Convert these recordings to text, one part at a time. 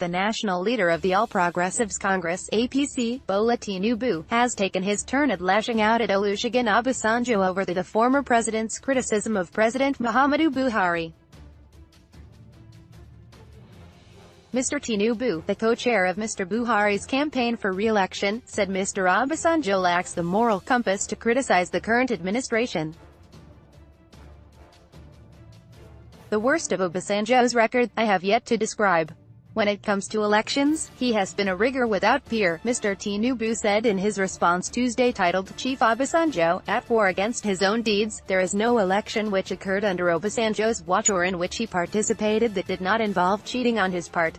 the national leader of the All Progressives Congress (APC), Bola Tinubu, has taken his turn at lashing out at Olusegun Obasanjo over the former president's criticism of President Muhammadu Buhari. Mr Tinubu, the co-chair of Mr Buhari's campaign for re-election, said Mr Obasanjo lacks the moral compass to criticize the current administration. The worst of Obasanjo's record, I have yet to describe. When it comes to elections, he has been a rigor without peer, Mr Tinubu said in his response Tuesday titled, Chief Obasanjo, at war against his own deeds. There is no election which occurred under Obasanjo's watch or in which he participated that did not involve cheating on his part.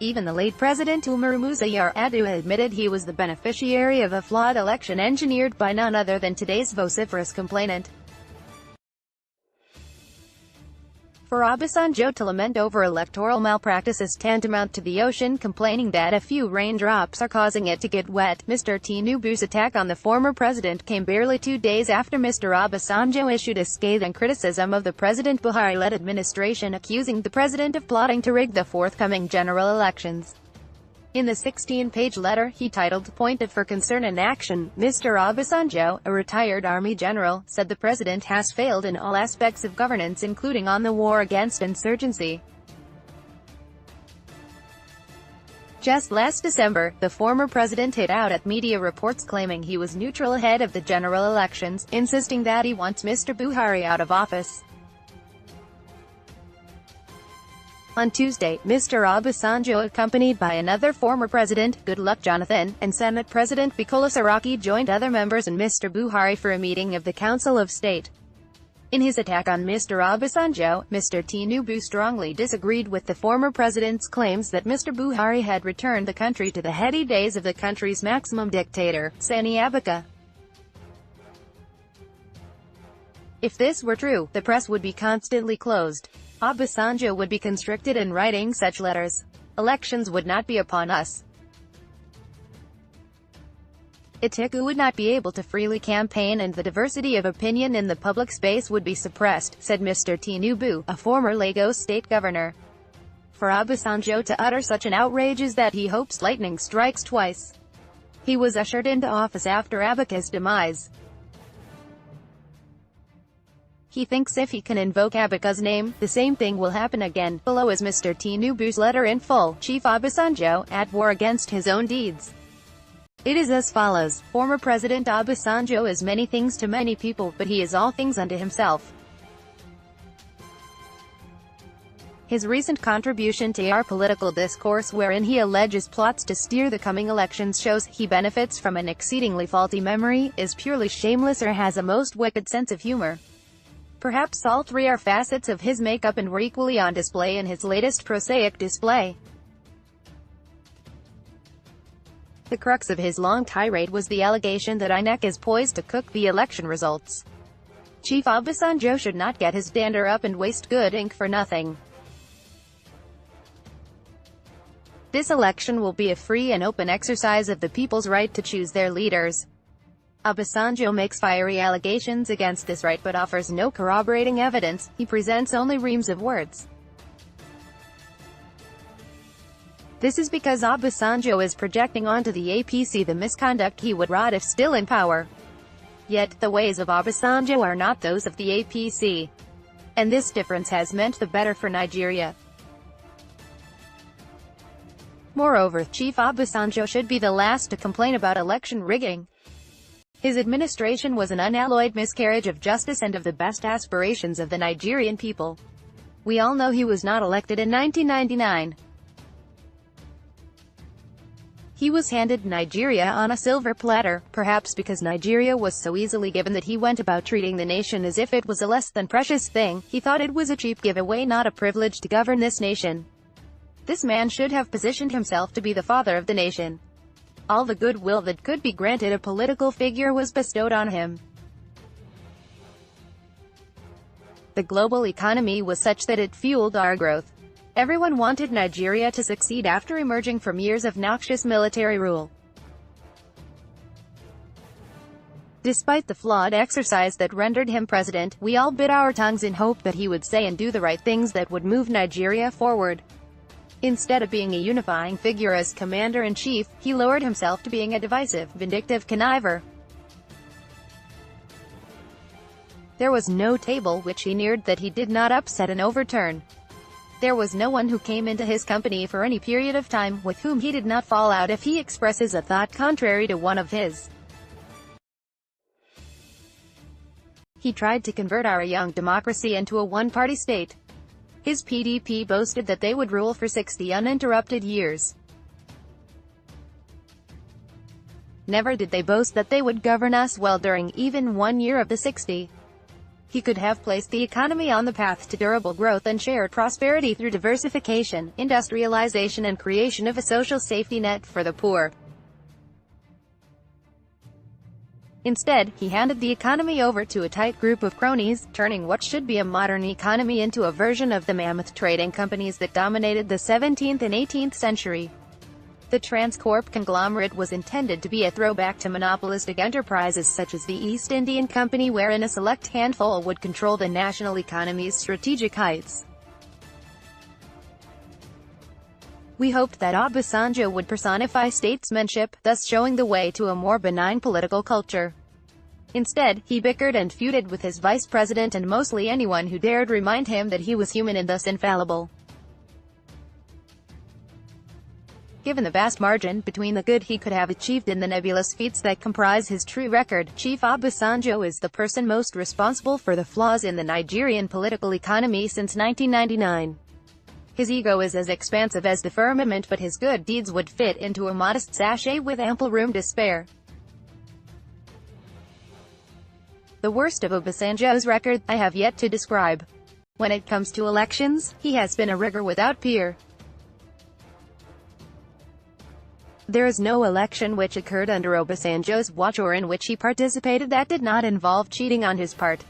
Even the late President Umaru Musa Yar'Adua admitted he was the beneficiary of a flawed election engineered by none other than today's vociferous complainant. For Obasanjo to lament over electoral malpractice is tantamount to the ocean complaining that a few raindrops are causing it to get wet. Mr Tinubu's attack on the former president came barely 2 days after Mr Obasanjo issued a scathing criticism of the President Buhari-led administration, accusing the president of plotting to rig the forthcoming general elections. In the 16-page letter he titled, Point for Concern and Action, Mr Obasanjo, a retired army general, said the president has failed in all aspects of governance including on the war against insurgency. Just last December, the former president hit out at media reports claiming he was neutral ahead of the general elections, insisting that he wants Mr Buhari out of office. On Tuesday, Mr Obasanjo, accompanied by another former president, Goodluck Jonathan, and Senate President Bukola Saraki, joined other members and Mr Buhari for a meeting of the Council of State. In his attack on Mr Obasanjo, Mr Tinubu strongly disagreed with the former president's claims that Mr Buhari had returned the country to the heady days of the country's maximum dictator, Sani Abacha. If this were true, the press would be constantly closed. Obasanjo would be constricted in writing such letters. Elections would not be upon us. Atiku would not be able to freely campaign and the diversity of opinion in the public space would be suppressed, said Mr Tinubu, a former Lagos state governor. For Obasanjo to utter such an outrage is that he hopes lightning strikes twice. He was ushered into office after Abacha's demise. He thinks if he can invoke Abacha's name, the same thing will happen again. Below is Mr Tinubu's letter in full. Chief Obasanjo, at war against his own deeds. It is as follows. Former President Obasanjo is many things to many people, but he is all things unto himself. His recent contribution to our political discourse wherein he alleges plots to steer the coming elections shows he benefits from an exceedingly faulty memory, is purely shameless or has a most wicked sense of humor. Perhaps all three are facets of his makeup and were equally on display in his latest prosaic display. The crux of his long tirade was the allegation that INEC is poised to cook the election results. Chief Obasanjo should not get his dander up and waste good ink for nothing. This election will be a free and open exercise of the people's right to choose their leaders. Obasanjo makes fiery allegations against this right but offers no corroborating evidence. He presents only reams of words. This is because Obasanjo is projecting onto the APC the misconduct he would wrought if still in power. Yet, the ways of Obasanjo are not those of the APC. And this difference has meant the better for Nigeria. Moreover, Chief Obasanjo should be the last to complain about election rigging. His administration was an unalloyed miscarriage of justice and of the best aspirations of the Nigerian people. We all know he was not elected in 1999. He was handed Nigeria on a silver platter, perhaps because Nigeria was so easily given that he went about treating the nation as if it was a less than precious thing. He thought it was a cheap giveaway, not a privilege to govern this nation. This man should have positioned himself to be the father of the nation. All the goodwill that could be granted a political figure was bestowed on him. The global economy was such that it fueled our growth. Everyone wanted Nigeria to succeed after emerging from years of noxious military rule. Despite the flawed exercise that rendered him president, we all bit our tongues in hope that he would say and do the right things that would move Nigeria forward. Instead of being a unifying figure as commander-in-chief, he lowered himself to being a divisive, vindictive conniver. There was no table which he neared that he did not upset and overturn. There was no one who came into his company for any period of time with whom he did not fall out if he expresses a thought contrary to one of his. He tried to convert our young democracy into a one-party state. His PDP boasted that they would rule for 60 uninterrupted years. Never did they boast that they would govern us well during even 1 year of the 60. He could have placed the economy on the path to durable growth and shared prosperity through diversification, industrialization and creation of a social safety net for the poor. Instead, he handed the economy over to a tight group of cronies, turning what should be a modern economy into a version of the mammoth trading companies that dominated the 17th and 18th century. The Transcorp conglomerate was intended to be a throwback to monopolistic enterprises such as the East Indian Company, wherein a select handful would control the national economy's strategic heights. We hoped that Obasanjo would personify statesmanship, thus showing the way to a more benign political culture. Instead, he bickered and feuded with his vice president and mostly anyone who dared remind him that he was human and thus infallible. Given the vast margin between the good he could have achieved and the nebulous feats that comprise his true record, Chief Obasanjo is the person most responsible for the flaws in the Nigerian political economy since 1999. His ego is as expansive as the firmament, but his good deeds would fit into a modest sachet with ample room to spare. The worst of Obasanjo's record, I have yet to describe. When it comes to elections, he has been a rigor without peer. There is no election which occurred under Obasanjo's watch or in which he participated that did not involve cheating on his part.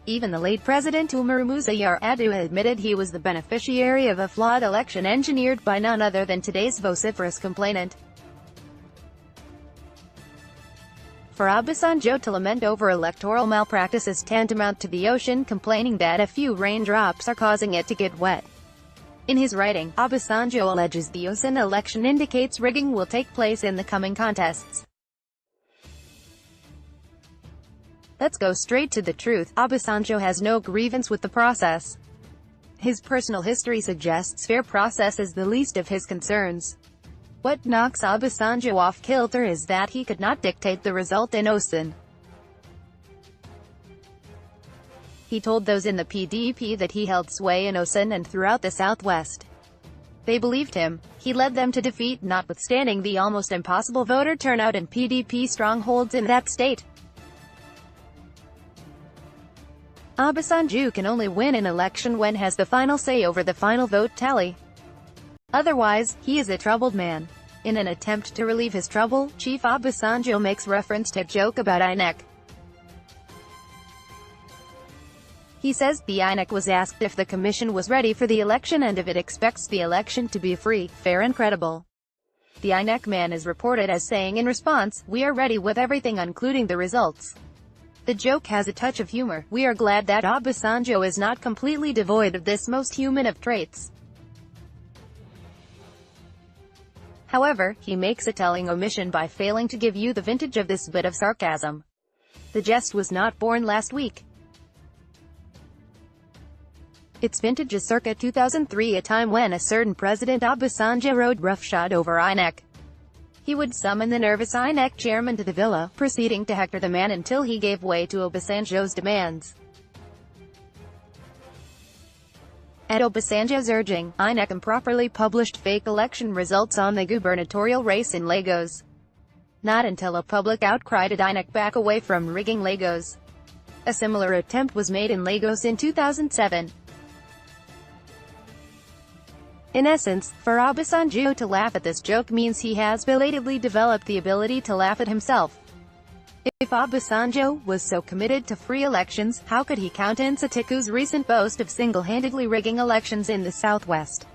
Even the late President Umaru Musa Yar'Adua admitted he was the beneficiary of a flawed election engineered by none other than today's vociferous complainant. For Obasanjo to lament over electoral malpractice is tantamount to the ocean complaining that a few raindrops are causing it to get wet. In his writing, Obasanjo alleges the Osun election indicates rigging will take place in the coming contests. Let's go straight to the truth. Obasanjo has no grievance with the process. His personal history suggests fair process is the least of his concerns. What knocks Obasanjo off kilter is that he could not dictate the result in Osun. He told those in the PDP that he held sway in Osun and throughout the Southwest. They believed him. He led them to defeat, notwithstanding the almost impossible voter turnout and PDP strongholds in that state. Obasanjo can only win an election when has the final say over the final vote tally. Otherwise, he is a troubled man. In an attempt to relieve his trouble, Chief Obasanjo makes reference to a joke about INEC. He says, the INEC was asked if the commission was ready for the election and if it expects the election to be free, fair and credible. The INEC man is reported as saying in response, we are ready with everything including the results. The joke has a touch of humor. We are glad that Obasanjo is not completely devoid of this most human of traits. However, he makes a telling omission by failing to give you the vintage of this bit of sarcasm. The jest was not born last week. Its vintage is circa 2003, a time when a certain President Obasanjo rode roughshod over INEC. He would summon the nervous INEC chairman to the villa, proceeding to hector the man until he gave way to Obasanjo's demands. At Obasanjo's urging, INEC improperly published fake election results on the gubernatorial race in Lagos. Not until a public outcry did INEC back away from rigging Lagos. A similar attempt was made in Lagos in 2007. In essence, for Obasanjo to laugh at this joke means he has belatedly developed the ability to laugh at himself. If Obasanjo was so committed to free elections, how could he countenance Atiku's recent boast of single-handedly rigging elections in the Southwest?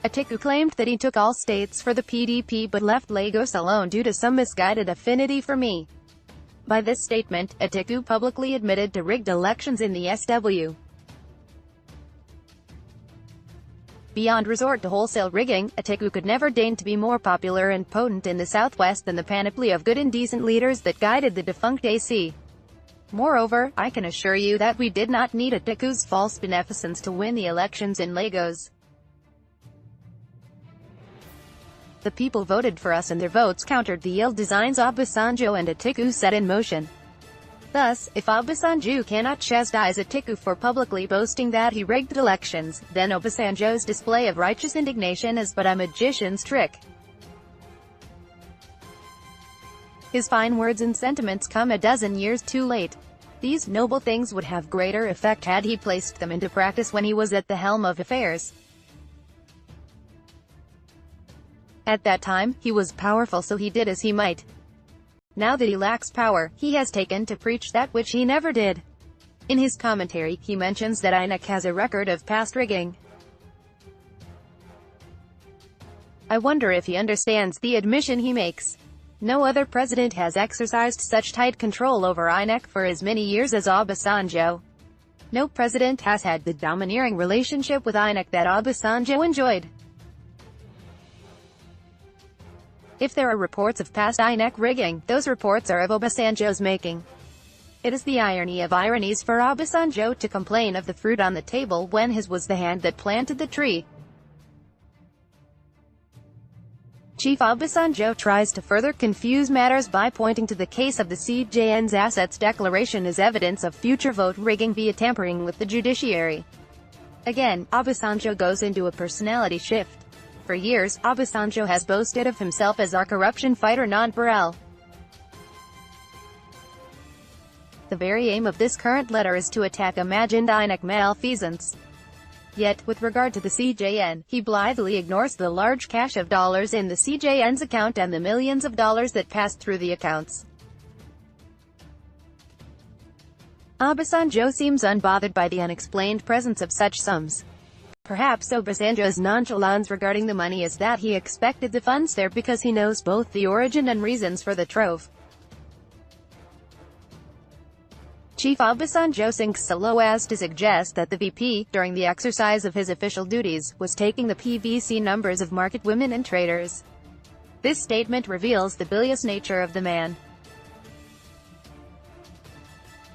Atiku claimed that he took all states for the PDP but left Lagos alone due to some misguided affinity for me. By this statement, Atiku publicly admitted to rigged elections in the SW. Beyond resort to wholesale rigging, Atiku could never deign to be more popular and potent in the Southwest than the panoply of good and decent leaders that guided the defunct AC. Moreover, I can assure you that we did not need Atiku's false beneficence to win the elections in Lagos. The people voted for us and their votes countered the ill designs Obasanjo and Atiku set in motion. Thus, if Obasanjo cannot chastise Atiku for publicly boasting that he rigged elections, then Obasanjo's display of righteous indignation is but a magician's trick. His fine words and sentiments come a dozen years too late. These noble things would have greater effect had he placed them into practice when he was at the helm of affairs. At that time, he was powerful, so he did as he might. Now that he lacks power, he has taken to preach that which he never did. In his commentary, he mentions that INEC has a record of past rigging. I wonder if he understands the admission he makes. No other president has exercised such tight control over INEC for as many years as Obasanjo. No president has had the domineering relationship with INEC that Obasanjo enjoyed. If there are reports of past INEC rigging, those reports are of Obasanjo's making. It is the irony of ironies for Obasanjo to complain of the fruit on the table when his was the hand that planted the tree. Chief Obasanjo tries to further confuse matters by pointing to the case of the CJN's assets declaration as evidence of future vote rigging via tampering with the judiciary. Again, Obasanjo goes into a personality shift. For years, Obasanjo has boasted of himself as our corruption fighter non-pareil. The very aim of this current letter is to attack imagined INEC malfeasance. Yet, with regard to the CJN, he blithely ignores the large cache of dollars in the CJN's account and the millions of dollars that passed through the accounts. Obasanjo seems unbothered by the unexplained presence of such sums. Perhaps Obasanjo's nonchalance regarding the money is that he expected the funds there because he knows both the origin and reasons for the trove. Chief Obasanjo sinks so low as to suggest that the VP, during the exercise of his official duties, was taking the PVC numbers of market women and traders. This statement reveals the bilious nature of the man.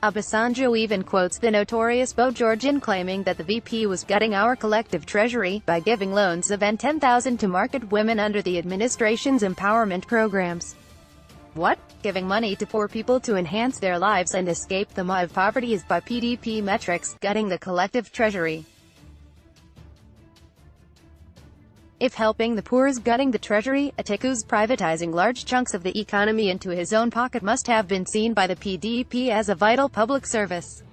Obasanjo even quotes the notorious Bo Georgian claiming that the VP was gutting our collective treasury by giving loans of N$10,000 to market women under the administration's empowerment programs. What? Giving money to poor people to enhance their lives and escape the maw of poverty is, by PDP metrics, gutting the collective treasury. If helping the poor is gutting the treasury, Atiku's privatizing large chunks of the economy into his own pocket must have been seen by the PDP as a vital public service.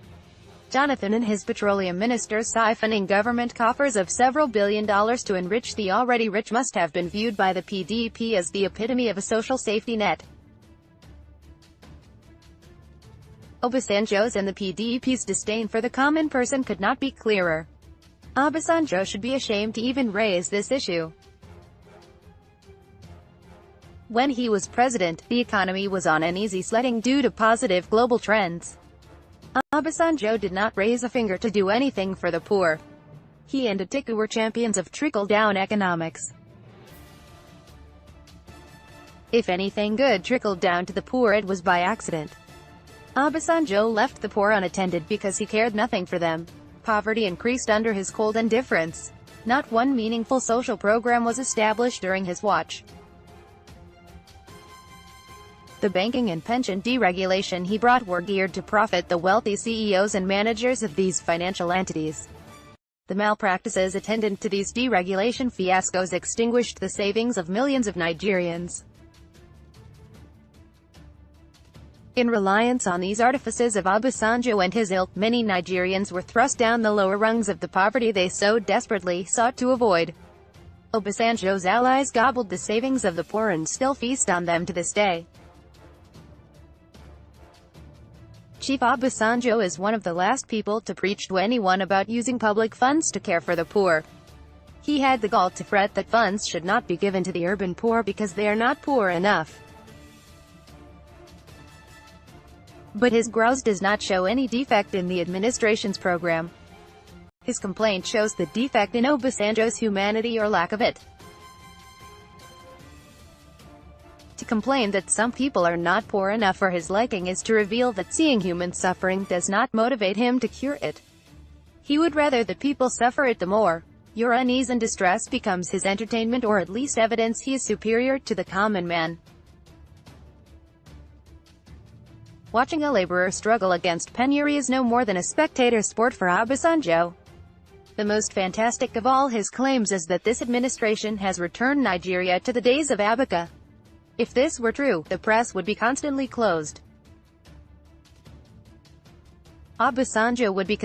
Jonathan and his petroleum ministers siphoning government coffers of several $billion to enrich the already rich must have been viewed by the PDP as the epitome of a social safety net. Obasanjo's and the PDP's disdain for the common person could not be clearer. Obasanjo should be ashamed to even raise this issue. When he was president, the economy was on an easy sledding due to positive global trends. Obasanjo did not raise a finger to do anything for the poor. He and Atiku were champions of trickle-down economics. If anything good trickled down to the poor, it was by accident. Obasanjo left the poor unattended because he cared nothing for them. Poverty increased under his cold indifference. Not one meaningful social program was established during his watch. The banking and pension deregulation he brought were geared to profit the wealthy CEOs and managers of these financial entities. The malpractices attendant to these deregulation fiascos extinguished the savings of millions of Nigerians. In reliance on these artifices of Obasanjo and his ilk, many Nigerians were thrust down the lower rungs of the poverty they so desperately sought to avoid. Obasanjo's allies gobbled the savings of the poor and still feast on them to this day. Chief Obasanjo is one of the last people to preach to anyone about using public funds to care for the poor. He had the gall to fret that funds should not be given to the urban poor because they are not poor enough. But his grouse does not show any defect in the administration's program. His complaint shows the defect in Obasanjo's humanity or lack of it. To complain that some people are not poor enough for his liking is to reveal that seeing human suffering does not motivate him to cure it. He would rather the people suffer it the more. Your unease and distress becomes his entertainment, or at least evidence he is superior to the common man. Watching a laborer struggle against penury is no more than a spectator sport for Obasanjo. The most fantastic of all his claims is that this administration has returned Nigeria to the days of Abacha. If this were true, the press would be constantly closed. Obasanjo would be